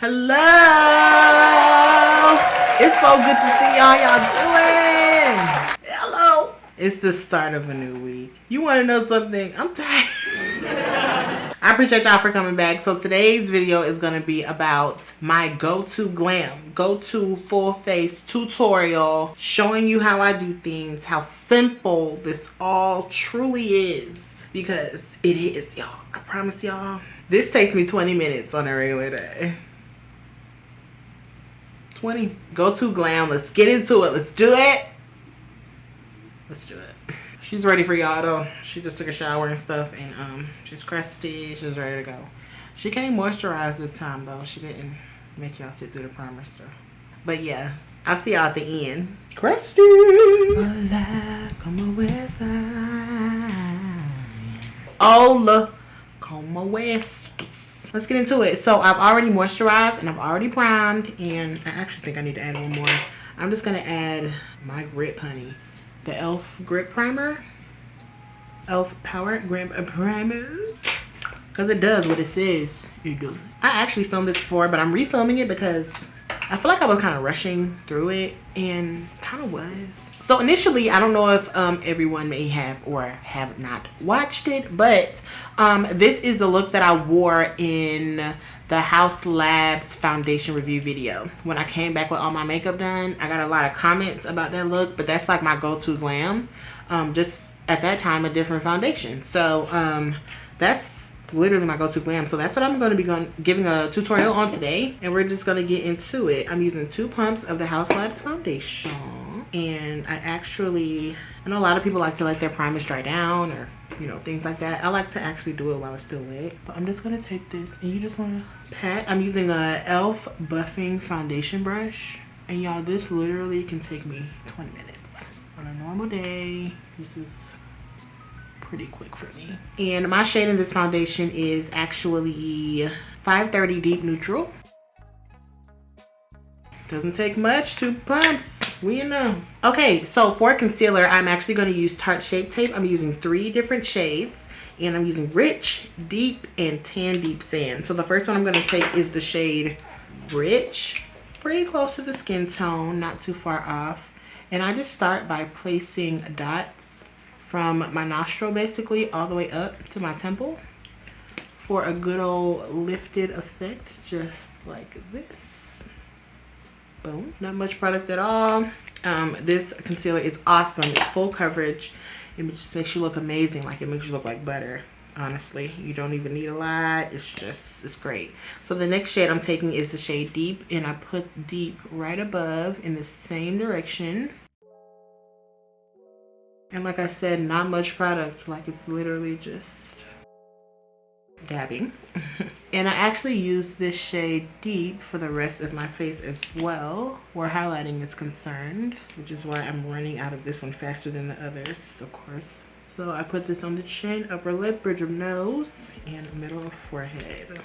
Hello! It's so good to see y'all. Y'all doing? Hello! It's the start of a new week. You want to know something? I'm tired. I appreciate y'all for coming back. So today's video is going to be about my go-to glam, go-to full face tutorial, showing you how I do things, how simple this all truly is. Because it is, y'all. I promise y'all. This takes me 20 minutes on a regular day. 20. Go-to glam. Let's get into it. Let's do it. Let's do it. She's ready for y'all though. She just took a shower and stuff, and she's crusty. She's ready to go. She came moisturized this time though. She didn't make y'all sit through the primer stuff. But yeah, I'll see y'all at the end. Crusty. Hola, como estás? Hola, como estás? Let's get into it. So I've already moisturized and I've already primed, and I actually think I need to add one more. I'm just gonna add my grip, honey. The e.l.f. grip primer. e.l.f. power grip primer. Because it does what it says it does. I actually filmed this before, but I'm refilming it because I feel like I was kind of rushing through it, and kind of was. So initially, I don't know if everyone may have or have not watched it, but this is the look that I wore in the House Labs foundation review video. When I came back with all my makeup done, I got a lot of comments about that look, but that's like my go-to glam. Just at that time, a different foundation. So that's literally my go-to glam. So that's what I'm going to be giving a tutorial on today, and we're just going to get into it. I'm using 2 pumps of the House Labs foundation, and I know a lot of people like to let their primers dry down, or you know, things like that. I like to actually do it while it's still wet. But I'm just going to take this, and you just want to pat. I'm using a e.l.f. buffing foundation brush, and y'all, this literally can take me 20 minutes on a normal day. This is pretty quick for me. And my shade in this foundation is actually 530 Deep Neutral. Doesn't take much, 2 pumps. We know. Okay, so for concealer, I'm actually going to use Tarte Shape Tape. I'm using 3 different shades, and I'm using Rich, Deep, and Tan Deep Sand. So the first one I'm going to take is the shade Rich. Pretty close to the skin tone, not too far off. And I just start by placing dots from my nostril basically all the way up to my temple for a good old lifted effect, just like this. Boom. Not much product at all. This concealer is awesome. It's full coverage. It just makes you look amazing. Like, it makes you look like butter. Honestly, you don't even need a lot. It's great. So the next shade I'm taking is the shade Deep, and I put Deep right above in the same direction. And like I said, not much product. Like, it's literally just dabbing. And I actually use this shade Deep for the rest of my face as well, where highlighting is concerned, which is why I'm running out of this one faster than the others, of course. So I put this on the chin, upper lip, bridge of nose, and middle of forehead.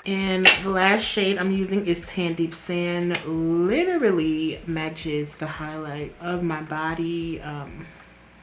And the last shade I'm using is Tan Deep Sand. Literally matches the highlight of my body, a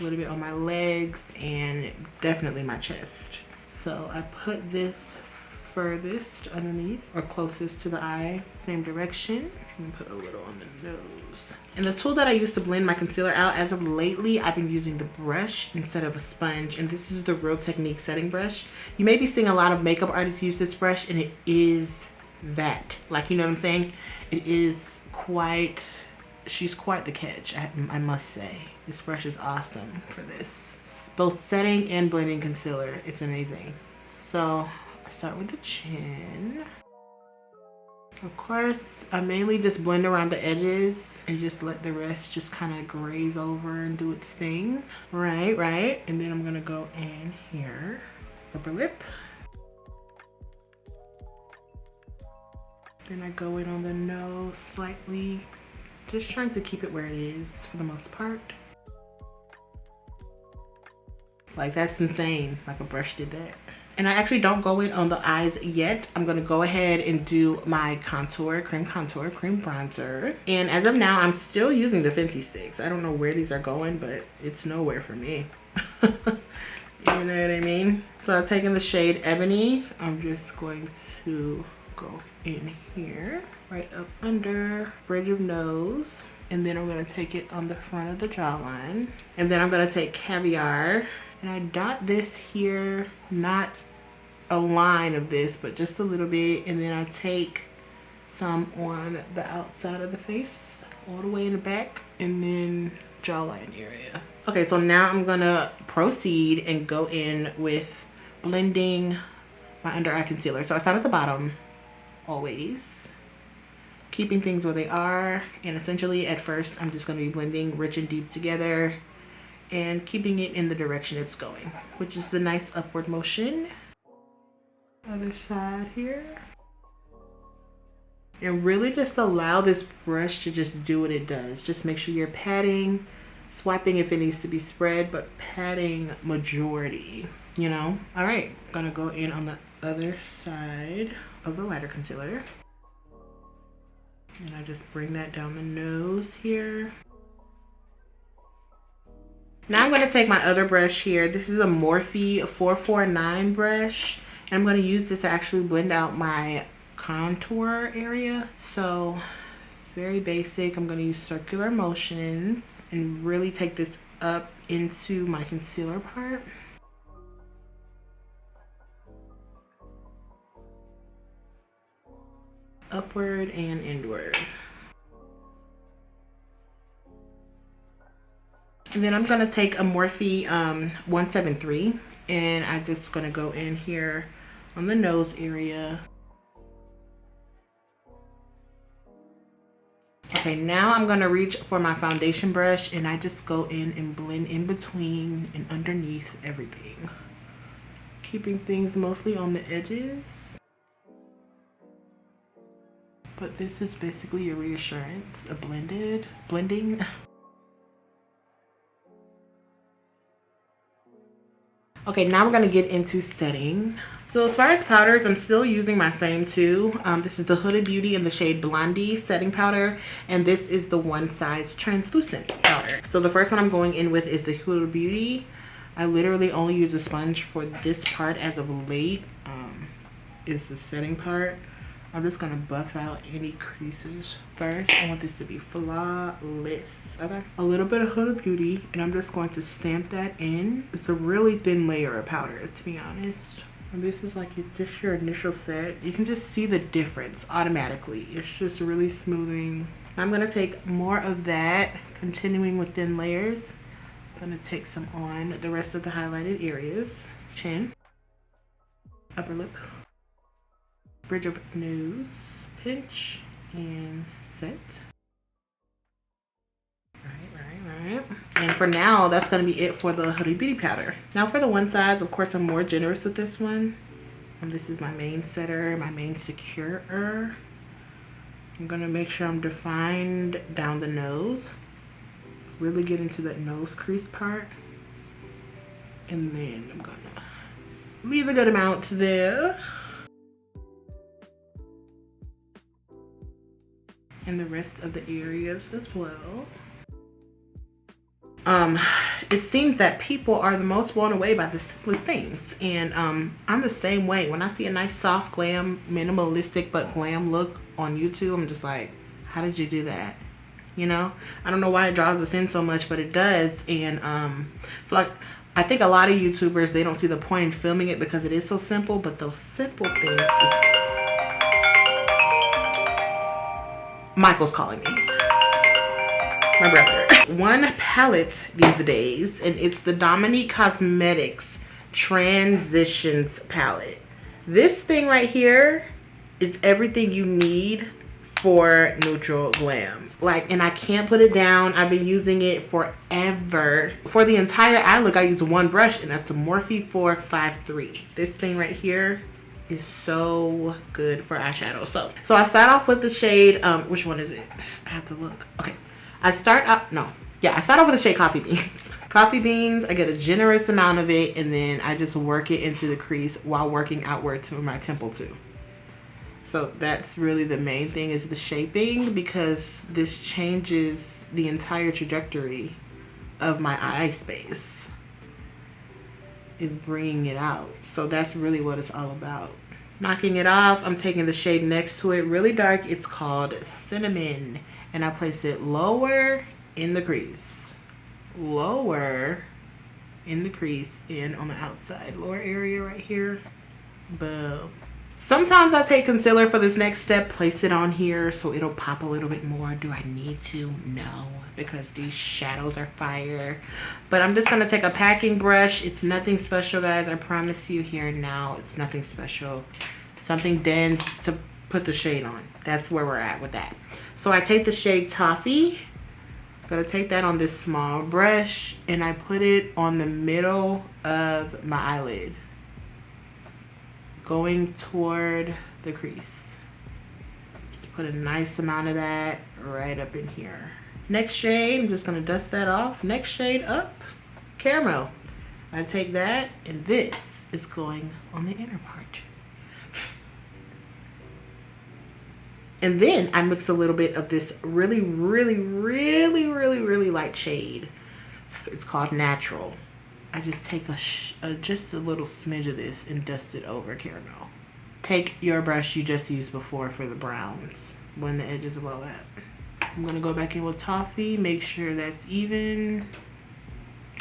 little bit on my legs, and definitely my chest. So I put this furthest underneath, or closest to the eye, same direction, and put a little on the nose. And the tool that I use to blend my concealer out, as of lately, I've been using the brush instead of a sponge, and this is the Real Technique setting brush. You may be seeing a lot of makeup artists use this brush, and it is that. Like, you know what I'm saying? It is quite, she's quite the catch, I must say. This brush is awesome for this. Both setting and blending concealer, it's amazing. So I start with the chin. Of course, I mainly just blend around the edges and just let the rest just kind of graze over and do its thing. Right. And then I'm gonna go in here, upper lip. Then I go in on the nose slightly, just trying to keep it where it is for the most part. Like, that's insane, like a brush did that. And I actually don't go in on the eyes yet. I'm going to go ahead and do my contour, cream bronzer. And as of now, I'm still using the Fenty sticks. I don't know where these are going, but it's nowhere for me. You know what I mean? So I've taken the shade Ebony. I'm just going to go in here, right up under bridge of nose. And then I'm going to take it on the front of the jawline. And then I'm going to take Caviar. And I dot this here, not a line of this, but just a little bit. And then I take some on the outside of the face, all the way in the back. And then jawline area. Okay, so now I'm gonna proceed and go in with blending my under eye concealer. So I start at the bottom, always, keeping things where they are. And essentially at first, I'm just gonna be blending rich and deep together and keeping it in the direction it's going, which is the nice upward motion. Other side here. And really just allow this brush to just do what it does. Just make sure you're patting, swiping if it needs to be spread, but patting majority, you know? All right, gonna go in on the other side of the lighter concealer. And I just bring that down the nose here. Now I'm gonna take my other brush here. This is a Morphe 449 brush. And I'm gonna use this to actually blend out my contour area. So it's very basic. I'm gonna use circular motions and really take this up into my concealer part. Upward and inward. And then I'm gonna take a Morphe 173 and I'm just gonna go in here on the nose area. Okay, now I'm gonna reach for my foundation brush and I just go in and blend in between and underneath everything. Keeping things mostly on the edges. But this is basically a reassurance, a blending. Okay, now we're gonna get into setting. So as far as powders, I'm still using my same two. This is the Huda Beauty in the shade Blondie setting powder, and this is the One Size translucent powder. So the first one I'm going in with is the Huda Beauty. I literally only use a sponge for this part as of late, is the setting part. I'm just gonna buff out any creases. First, I want this to be flawless, okay? A little bit of Huda Beauty, and I'm just going to stamp that in. It's a really thin layer of powder, to be honest. And this is like just your initial set. You can just see the difference automatically. It's just really smoothing. I'm gonna take more of that, continuing with thin layers. I'm gonna take some on the rest of the highlighted areas. Chin, upper lip, bridge of nose, pinch, and set. Right. And for now, that's gonna be it for the Huda Beauty powder. Now for the One Size, of course, I'm more generous with this one. This is my main setter, my main securer. I'm gonna make sure I'm defined down the nose. Really get into that nose crease part. And then I'm gonna leave a good amount there. And the rest of the areas as well. It seems that people are the most blown away by the simplest things, and I'm the same way. When I see a nice soft glam, minimalistic but glam look on YouTube, I'm just like, how did you do that? You know, I don't know why it draws us in so much, but it does. And like, I think a lot of YouTubers, they don't see the point in filming it because it is so simple, but those simple things is... Michael's calling me. My brother. One palette these days, and it's the Dominique Cosmetics Transitions palette. This thing right here is everything you need for neutral glam. Like, and I can't put it down. I've been using it forever. For the entire eye look, I use one brush, and that's the Morphe 453. This thing right here is so good for eyeshadow. So I start off with the shade, which one is it? I have to look. Okay. I start off with the shade Coffee Beans. Coffee Beans, I get a generous amount of it, and then I just work it into the crease while working outward to my temple too. So that's really the main thing, is the shaping, because this changes the entire trajectory of my eye space. is bringing it out. So that's really what it's all about. Knocking it off, I'm taking the shade next to it, really dark. It's called Cinnamon. And I place it lower in the crease. Lower in the crease and on the outside. Lower area right here. Boom. Sometimes I take concealer for this next step, place it on here so it'll pop a little bit more. Do I need to? No, because these shadows are fire. But I'm just going to take a packing brush. It's nothing special, guys. I promise you here now, it's nothing special. Something dense to put the shade on. That's where we're at with that. So I take the shade Toffee. I'm going to take that on this small brush and I put it on the middle of my eyelid, going toward the crease. Just put a nice amount of that right up in here. Next shade, I'm just gonna dust that off. Next shade up, Caramel. I take that and this is going on the inner part. And then I mix a little bit of this really light shade. It's called Natural. I just take just a little smidge of this and dust it over Caramel. Take your brush you just used before for the browns. Blend the edges of all that. I'm going to go back in with Toffee, make sure that's even.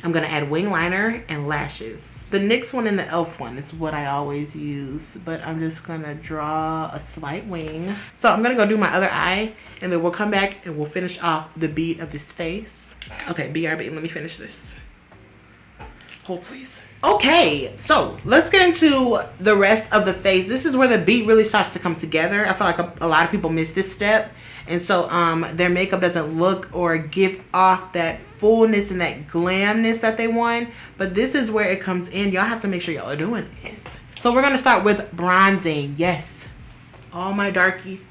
I'm going to add wing liner and lashes. The NYX one and the e.l.f. one is what I always use, but I'm just going to draw a slight wing. So I'm going to go do my other eye, and then we'll come back and we'll finish off the beat of this face. Okay, BRB, let me finish this. Hold please. Okay, so let's get into the rest of the face. This is where the beat really starts to come together. I feel like a lot of people miss this step, and so their makeup doesn't look or give off that fullness and that glamness that they want. But this is where it comes in. Y'all have to make sure y'all are doing this. So we're gonna start with bronzing. Yes, all my darkies.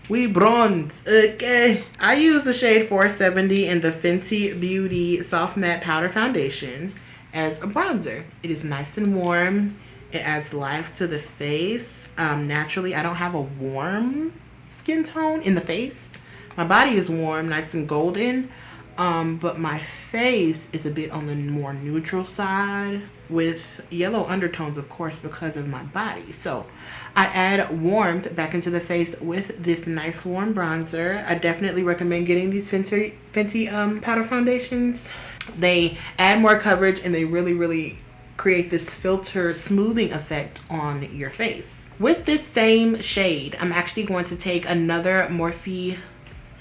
We bronze, okay. I use the shade 470 in the Fenty Beauty Soft Matte Powder Foundation as a bronzer. It is nice and warm. It adds life to the face. Naturally, I don't have a warm skin tone in the face. My body is warm, nice and golden. But my face is a bit on the more neutral side with yellow undertones, of course, because of my body. So I add warmth back into the face with this nice warm bronzer. I definitely recommend getting these Fenty powder foundations. They add more coverage and they really create this filter smoothing effect on your face. With this same shade, I'm actually going to take another Morphe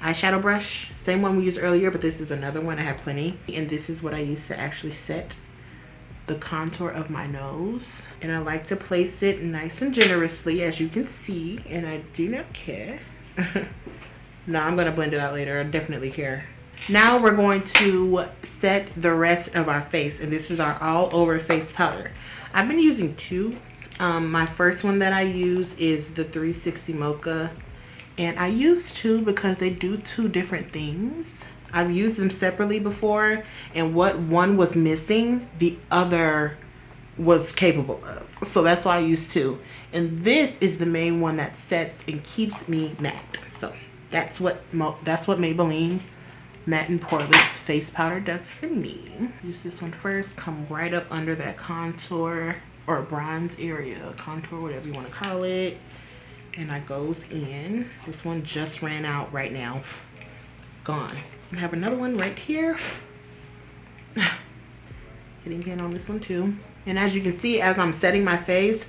eyeshadow brush, same one we used earlier, but this is another one. I have plenty, and this is what I use to actually set the contour of my nose, and I like to place it nice and generously, as you can see, and I do not care. No, I'm gonna blend it out later. I definitely care. Now we're going to set the rest of our face, and this is our all over face powder. I've been using two. My first one that I use is the 360 Mocha. And I use two because they do two different things. I've used them separately before, and what one was missing, the other was capable of. So that's why I use two. And this is the main one that sets and keeps me matte. So that's what Maybelline Matte and Poreless face powder does for me. Use this one first, come right up under that contour or bronze area, contour, whatever you want to call it. And I goes in. This one just ran out right now. Gone. I have another one right here. Hitting pan on this one too. And as you can see, as I'm setting my face,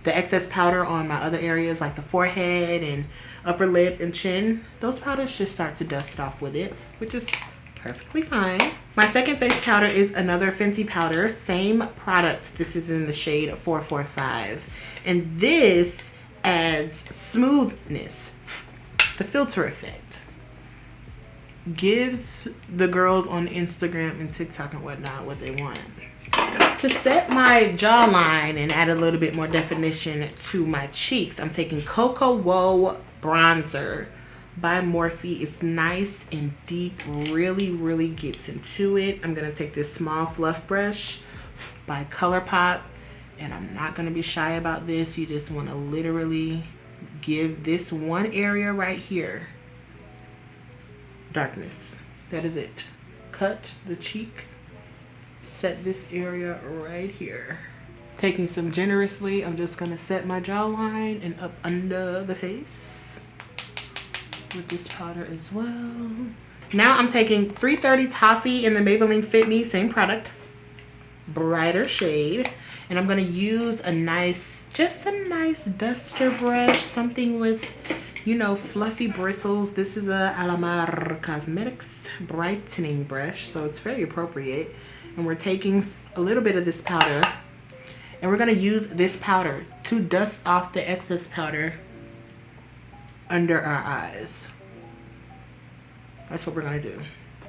the excess powder on my other areas like the forehead and upper lip and chin, those powders just start to dust off with it, which is perfectly fine. My second face powder is another Fenty powder, same product. This is in the shade 445. And this adds smoothness. The filter effect gives the girls on Instagram and TikTok and whatnot what they want. To set my jawline and add a little bit more definition to my cheeks, I'm taking Cocoa Whoa bronzer by Morphe. It's nice and deep, really gets into it. I'm gonna take this small fluff brush by ColourPop. And I'm not going to be shy about this. You just want to literally give this one area right here darkness. That is it. Cut the cheek set this area right here. Taking some generously, I'm just gonna set my jawline and up under the face with this powder as well. Now I'm taking 330 Toffee in the Maybelline Fit Me, same product, brighter shade. And I'm gonna use a nice, just a nice duster brush, something with, you know, fluffy bristles. This is a Alamar Cosmetics brightening brush, so it's very appropriate. And we're taking a little bit of this powder, and we're gonna use this powder to dust off the excess powder under our eyes. That's what we're gonna do.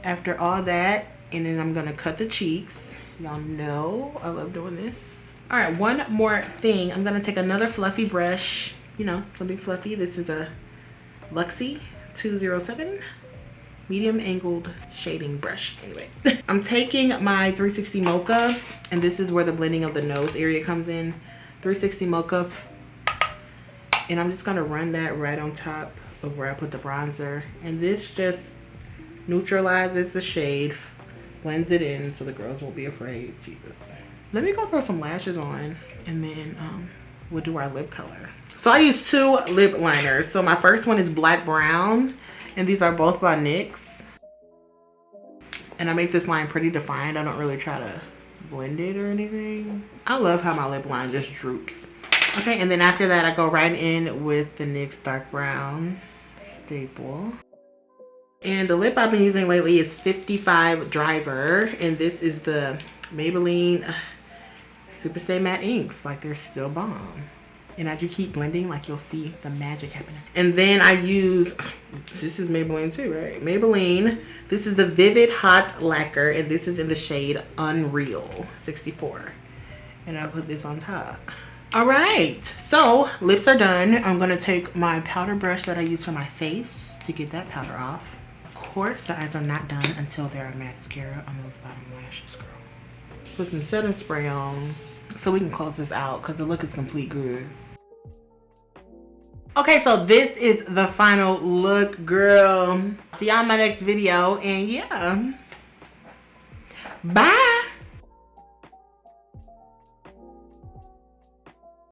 After all that, and then I'm gonna cut the cheeks. Y'all know I love doing this. All right, one more thing. I'm gonna take another fluffy brush, you know, something fluffy. This is a Luxie 207 medium angled shading brush. Anyway, I'm taking my 360 Mocha, and this is where the blending of the nose area comes in. 360 Mocha, and I'm just gonna run that right on top of where I put the bronzer, and this just neutralizes the shade, blends it in so the girls won't be afraid. Jesus. Let me go throw some lashes on, and then we'll do our lip color. So I use two lip liners. So my first one is Black Brown, and these are both by NYX. And I make this line pretty defined. I don't really try to blend it or anything. I love how my lip line just droops. Okay, and then after that I go right in with the NYX Dark Brown staple. And the lip I've been using lately is 55 Driver, and this is the Maybelline Superstay Matte Inks. Like, they're still bomb. And as you keep blending, like, you'll see the magic happening. And then I use, this is Maybelline too, right? Maybelline, this is the Vivid Hot Lacquer, and this is in the shade Unreal 64. And I'll put this on top. All right, so lips are done. I'm gonna take my powder brush that I use for my face to get that powder off. Of course, the eyes are not done until there are mascara on those bottom lashes, girl. Put some setting spray on so we can close this out because the look is complete good. Okay, so this is the final look, girl. See y'all in my next video, and yeah, bye.